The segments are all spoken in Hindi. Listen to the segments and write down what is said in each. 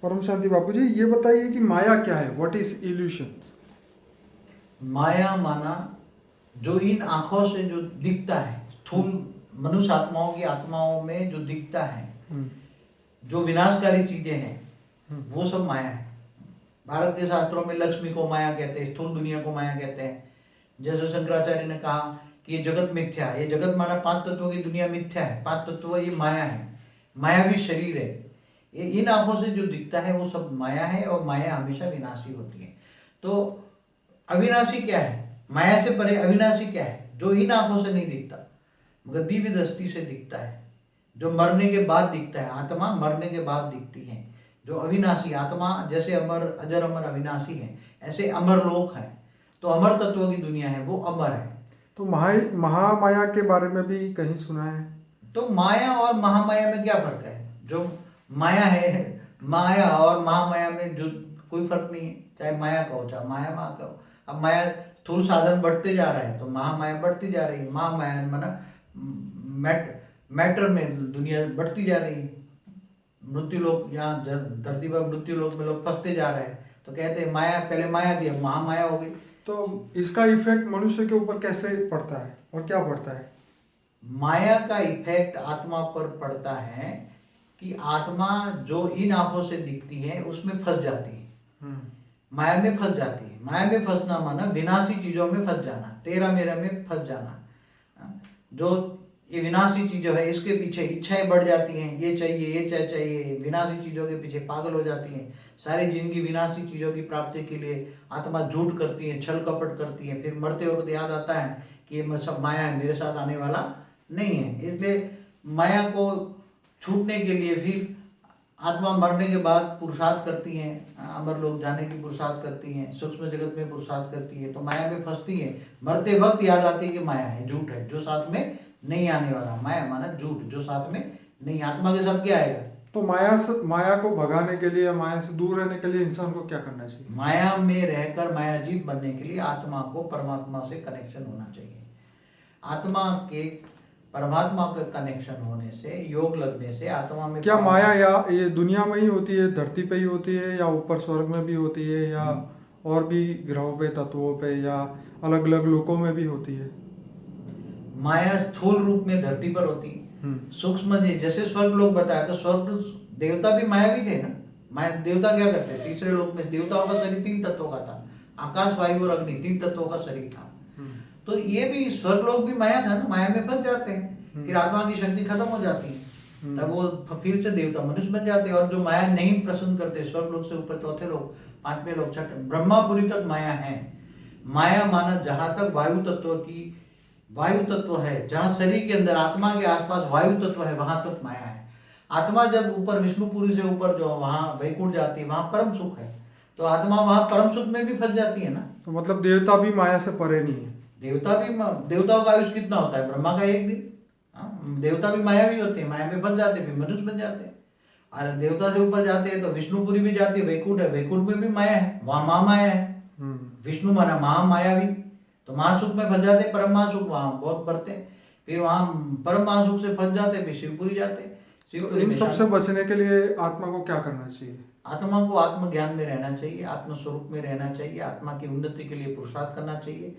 परम शांति बापू जी, ये बताइए कि माया क्या है? What is illusion? माया माना जो इन आंखों से जो दिखता है, स्थूल मनुष्य आत्माओं की आत्माओं में जो दिखता है, जो विनाशकारी चीजें हैं, वो सब माया है। भारत के शास्त्रों में लक्ष्मी को माया कहते हैं, स्थूल दुनिया को माया कहते हैं। जैसे शंकराचार्य ने कहा कि ये जगत मिथ्या है, ये जगत माना 5 तत्वों की दुनिया मिथ्या है, 5 तत्व ये माया है, मायावी शरीर है। ये इन आंखों से जो दिखता है वो सब माया है, और माया हमेशा विनाशी होती है। तो अविनाशी क्या है? माया से परे अविनाशी क्या है? जो इन आंखों से नहीं दिखता मगर दिव्य दृष्टि से दिखता है, जो मरने के बाद दिखता है। आत्मा मरने के बाद दिखती है। जो अविनाशी आत्मा, जैसे अमर अजर अमर अविनाशी है, ऐसे अमर लोक है। तो अमर तत्वों की दुनिया है, वो अमर है। तो महामाया के बारे में भी कहीं सुना है? तो माया और महामाया में क्या फर्क है? जो माया है, माया और महामाया में जो कोई फर्क नहीं है। चाहे माया कहो चाहे माया माँ कहो। अब माया स्थूल साधन बढ़ते जा रहे हैं तो महामाया बढ़ती जा रही है। महामाया माना मैटर में दुनिया बढ़ती जा रही है। मृत्यु लोक, यहाँ धरती पर मृत्यु लोक में लोग फंसते जा रहे हैं। तो कहते हैं माया, पहले माया थी अब महामाया हो गई। तो इसका इफेक्ट मनुष्य के ऊपर कैसे पड़ता है और क्या पड़ता है? माया का इफेक्ट आत्मा पर पड़ता है कि आत्मा जो इन आंखों से दिखती है उसमें फंस जाती है, माया में फंस जाती है। माया में फंसना माना विनाशी चीजों में फंस जाना, तेरा मेरा में फंस जाना। जो ये विनाशी चीजों है इसके पीछे इच्छाएं बढ़ जाती हैं, ये चाहिए ये चाहिए, विनाशी चीजों के पीछे पागल हो जाती हैं। सारी जिंदगी विनाशी चीजों की प्राप्ति के लिए आत्मा झूठ करती है, छल कपट करती है। फिर मरते वक्त याद आता है कि ये सब माया है, मेरे साथ आने वाला नहीं है। इसलिए माया को छूटने के लिए फिर आत्मा मरने के बाद पुरुषार्थ करती हैं, अमर लोग जाने की पुरुषार्थ करती हैं, सूक्ष्म जगत में पुरुषार्थ करती है। तो माया में फंसती है, मरते वक्त याद आती है कि माया है, झूठ है, जो साथ में नहीं आने वाला। माया माना झूठ, जो साथ में नहीं। आत्मा के साथ क्या आएगा? तो माया को भगाने के लिए, माया से दूर रहने के लिए इंसान को क्या करना चाहिए? माया में रहकर मायाजीत बनने के लिए आत्मा को परमात्मा से कनेक्शन होना चाहिए। आत्मा के परमात्मा का कनेक्शन होने से, योग लगने से आत्मा में क्या माया या ये दुनिया में ही होती है, धरती पे ही होती है, या ऊपर स्वर्ग में भी होती है, या और भी ग्रहों पे, तत्वों पे, या अलग अलग लोकों में भी होती है? माया स्थूल रूप में धरती पर होती है। सूक्ष्म जैसे स्वर्ग लोग बताया, तो स्वर्ग देवता भी मायावी थे ना। माया देवता क्या करते हैं? तीसरे लोक में देवताओं का शरीर 3 तत्वों का था, आकाश वायु और अग्नि 3 तत्वों का शरीर था। तो ये भी स्वर्ग लोग भी माया था ना, माया में फंस जाते हैं। फिर आत्मा की शक्ति खत्म हो जाती है, तब वो फिर से देवता मनुष्य बन जाते हैं। और जो माया नहीं पसंद करते, स्वर्ग लोग से ऊपर चौथे लोग, 5वें लोग, छठे, ब्रह्मापुरी तक माया है। माया माना जहां तक वायु तत्व की, वायु तत्व है, जहां शरीर के अंदर आत्मा के आसपास वायु तत्व है, वहां तक माया है। आत्मा जब ऊपर विष्णुपुरी से ऊपर जो वहां वैकुंठ जाती है, वहां परम सुख है। तो आत्मा वहां परम सुख में भी फंस जाती है ना। तो मतलब देवता भी माया से परे नहीं है? देवताओं का आयुष कितना होता है? ब्रह्मा का 1 दिन। देवता भी मायावी होते हैं, माया में फंस जाते हैं, फिर मनुष्य बन जाते हैं। और देवता से ऊपर जाते हैं तो विष्णुपुरी भी जाती है, वैकुंठ है, वैकुंठ में भी माया है, वहां महामाया है। विष्णु माना महामायावी, तो महासुख में फंस जाते, परम महासुख वहां बहुत बढ़ते हैं। फिर वहां परम महासुख से फंस जाते, फिर शिवपुरी जाते। तो इन सबसे बचने के लिए आत्मा को क्या करना चाहिए? आत्मा को आत्मज्ञान में रहना चाहिए, आत्म स्वरूप में रहना चाहिए, आत्मा की उन्नति के लिए पुरुषार्थ करना चाहिए।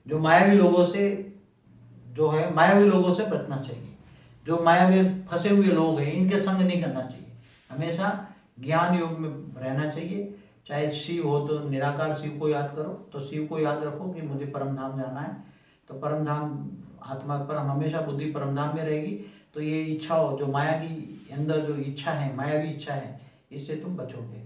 जो मायावी लोगों से, जो है मायावी लोगों से बचना चाहिए। जो माया में फंसे हुए लोग हैं, इनके संग नहीं करना चाहिए। हमेशा ज्ञान योग में रहना चाहिए। चाहे शिव हो तो निराकार शिव को याद करो, तो शिव को याद रखो कि मुझे परम धाम जाना है, तो परम धाम आत्मा पर हमेशा बुद्धि परम धाम में रहेगी। तो ये इच्छा हो, जो माया की अंदर जो इच्छा है, मायावी इच्छा है, इससे तुम बचोगे।